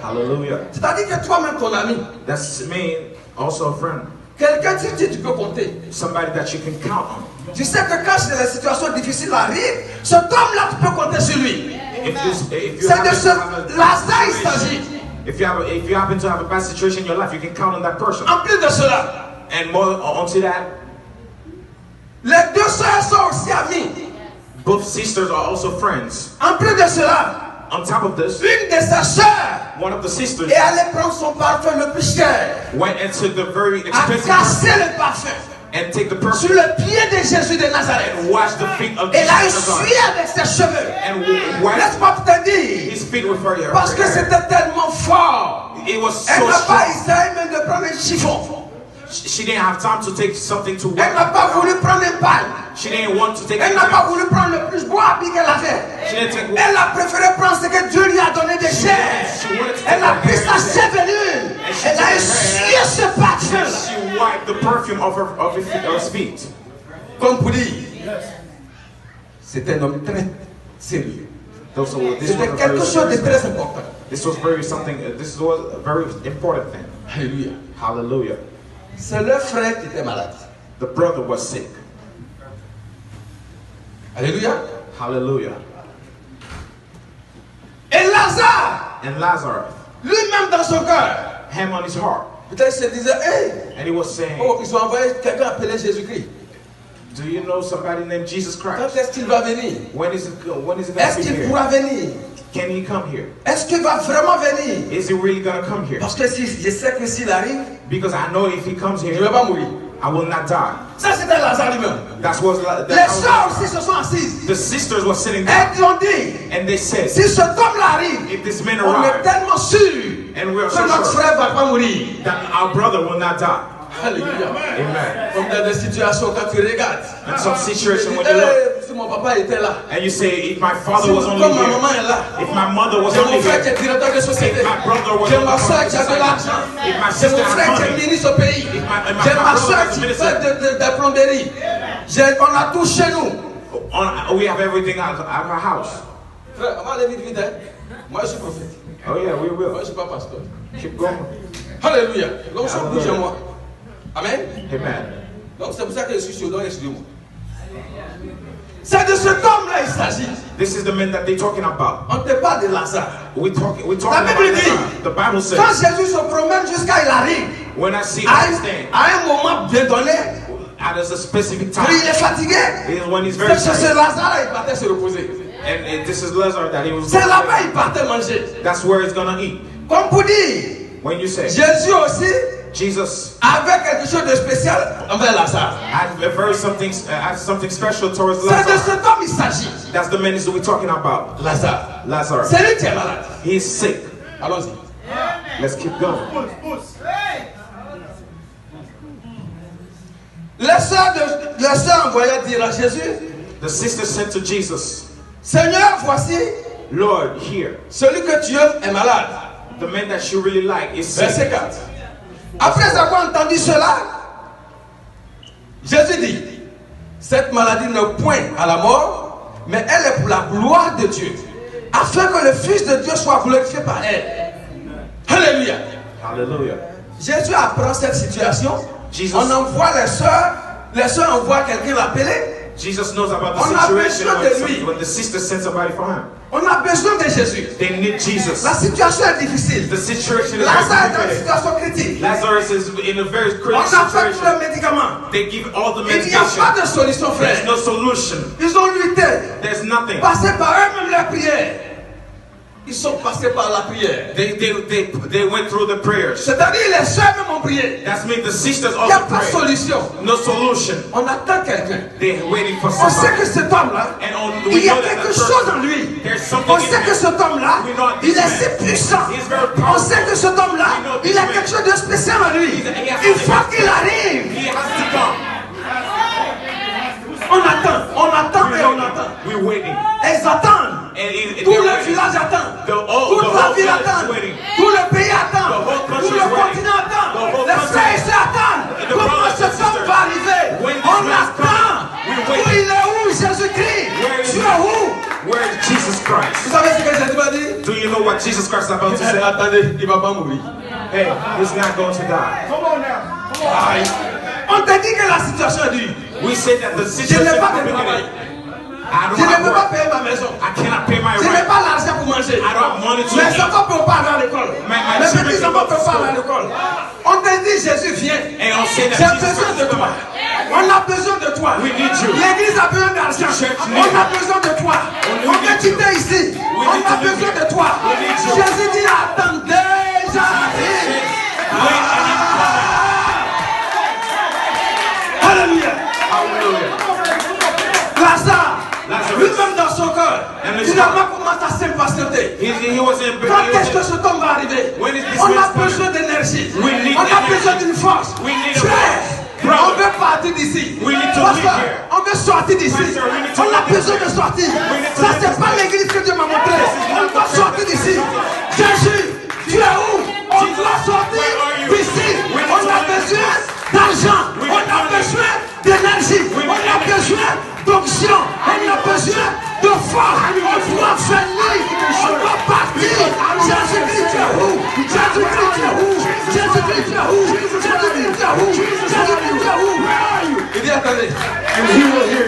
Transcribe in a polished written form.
Hallelujah. C'est-à-dire que toi-même, ton ami, That's me, also a friend. quelqu'un sur qui tu peux compter. Somebody that you can count on. Tu sais que quand les situations difficiles arrivent, cet homme-là, tu peux compter sur lui. C'est de ce Lazare il s'agit. If you happen to have a bad situation in your life, you can count on that person. En plus de cela, And more onto that, les deux sœurs sont aussi amies. both sisters are also friends. En plus de cela, On top of this, une de ses sœurs one of the sisters est allée prendre son parfum le plus cher, went into the very a expensive cassé perfume le parfum and take the sur perfume le pied de Jésus de Nazareth. and wash the feet of Elle a Jesus essuyé avec ses cheveux. and wash Laisse-moi te dire, his feet with her hair. parce que c'était tellement fort. It was Elle so n'a pas strong. essayé même de prendre un chiffon. She didn't have time to take something to Elle n'a wear. pas voulu prendre un pal. She didn't want to take Elle n'a pas anything. voulu prendre le plus beau habit qu'elle avait. She didn't take Elle a préféré prendre ce que Dieu lui a donné de cher. Elle a pris sa chevelure. Elle a essuyé ce parfum. She wiped the perfume of his feet. Comme pour dire, c'était un homme très sérieux. C'était quelque chose de très important. This was very something. This was a very important thing. Alléluia. Hallelujah. C'est leur frère qui était malade. The brother was sick. Alléluia. Hallelujah. Et Lazare, And Lazarus, lui-même dans son cœur, him on his heart, peut-être il se disait, hey, and he was saying, oh, ils ont envoyé quelqu'un appelé Jésus-Christ. "Do you know somebody named Jesus Quand Christ? est-ce qu'il va venir? When is it going Est-ce to be qu'il here? pourra venir? Can he come here? Est-ce qu'il va vraiment venir? Is he really gonna come here? Parce que si, je sais que s'il arrive, Because I know if he comes je ne here, vais pas mourir. I will not die." Ça, c'était Lazare lui-même. That's what Les sœurs aussi se sont assises. the sisters were sitting down, Elles ont dit, and they said, si cet homme-là arrive, "If this man on est arrives, tellement sûr and we are que so notre sure frère ne va pas mourir. that our brother will not die." Alléluia. Amen. Comme dans des situations, quand tu regardes, In some situation, when tu you dis, look hey, si mon papa était là, and you say, "If my father was comme only ma maman here, est là, if my mother was j'ai only mon frère qui here, est directeur de société, if my brother was j'ai only ma soeur here, qui a de l'argent, if my j'ai sister mon frère had qui est money, ministre au pays, my j'ai ma brother soeur was qui minister. fait de plomberie, on a tout chez nous. we have everything at our house." Frère, on va aller vite, vite. Hein. Moi, je suis prophète. Oh yeah, we Moi, je will. ne suis pas pasteur. Keep going. Alléluia. Donc, ça bouge en moi. Amen. Amen. Donc, c'est pour ça que je suis sur le excusez-moi. C'est de cet homme-là il s'agit. This is the man that they're talking about. On ne te parle de Lazare. We're talking La about Bible dit, Lazarus. The Bible quand says, Jésus se promène jusqu'à il arrive, when I see à him stand un moment bien donné, at a specific quand il time, est fatigué, is when he's c'est very chez ce tired. Lazare il partait se reposer. And this is Lazarus that he was. C'est là-bas il partait manger. That's where he's gonna eat. Comme pour dire, When you say Jésus aussi Jesus avait quelque chose de spécial envers Lazare. had something special towards C'est de Lazarus. cet homme il s'agit. That's the man we're talking about. Lazare. Lazarus. C'est lui qui est malade. He's sick. Allons-y. Let's keep going. Les sœurs envoyaient dire à Jésus, The sister said to Jesus, Seigneur, voici, Lord, here, celui que tu aimes est malade. the man that you really like is sick. Verset 4. Après avoir entendu cela, Jésus dit, cette maladie n'est point à la mort, mais elle est pour la gloire de Dieu, afin que le Fils de Dieu soit glorifié par elle. Alléluia. Hallelujah. Jésus apprend cette situation. Jesus- On envoie les sœurs envoient quelqu'un l'appeler. Jesus knows about the On a situation besoin de lui. when the sister sent somebody for him. On a besoin de Jésus. They need Jesus. La situation est difficile. The situation is Lazare est dans une very situation critique. critical. Lazarus is in a very On critical a fait tous situation. les médicaments. They give all the Il n'y a medication. pas de solution, There's frère. no solution. Ils ont lutté, There's nothing. passé par eux-mêmes la prière. Ils sont passés par la prière. They went through the prayers. C'est-à-dire les sœurs même ont prié. That's mean the sisters Il n'y a also pas de pray. solution. No solution. On attend quelqu'un. They're waiting for On sait somebody. que cet homme-là, And il y a know that quelque that chose person, en lui. there's something On in sait que him. cet homme-là, We know il this est man. si puissant. He's very On powerful. sait que cet homme-là, We know il this a man. quelque chose de spécial en lui. He has Il faut something qu'il arrive. He has to come. On attend et on attend. We're waiting. Ils attendent. And Tout they're le waiting. village attend. The Toute whole la ville village attend. is waiting. Tout le pays attend. The whole country Tout is le waiting. continent attend. The whole Les country. frères ici attendent. The Comment brothers ce and temps sisters. va arriver? When this On man is attend. coming, we wait. Il est où Jésus-Christ? Where is Tu he? es où? Where is Jesus Christ? Vous savez ce que Jésus va dire? Do you know what Jesus Christ is about to Il est say? attendez, il ne va pas mourir. Hey, he's not going to die. Come on now. Come on. Aïe. On t'a dit que la situation est dure. We said that the Je situation n'ai is pas de complicated. travail. I Je don't ne have peux pas work. payer ma maison. I cannot pay my Je n'ai rent. pas l'argent pour manger. I don't have money to Mes eat. enfants ne peuvent pas aller à l'école. My Mes children petits can enfants ne go to peuvent pas aller à school. l'école. On t'a dit Jésus vient. And on say that J'ai Jesus besoin Christ de is toi. coming. On a besoin de toi. We need you. L'église a besoin d'argent. Church On need a you. besoin de toi. We On need veut you. quitter ici. We On need a to live besoin here. de toi. We need you. Jésus dit attendez, j'arrive. Wait, and I'm Alléluia. coming. Hallelujah. Lazare, Lazarus. lui-même dans son cœur, And his finalement commence à s'impatienter. He wasn't. Quand est-ce que ce temps va arriver? When is this On a man's coming? besoin d'énergie. We need On a energy. besoin d'une force. We need a Frère, brother. on veut partir d'ici. We need to Pasteur, live here. on veut sortir d'ici. Pastor, we need to On a live besoin here. de sortir. We need to Ça, live c'est this pas way. l'église que Dieu m'a montré. This is On not doit the sortir church. d'ici. Jésus, tu es où? On Jesus, doit sortir where are you? d'ici. We need On to a live besoin this. d'argent. We On need a to live. besoin d'énergie. We On need a energy. besoin d'onction. On a besoin de force. On doit venir. On doit partir. Jésus-Christ, tu es où? Jésus-Christ, tu es où? Jésus-Christ, tu es où? Jésus-Christ, tu es où? Jésus-Christ, tu es où? Where are you? Il dit attendez. And he will hear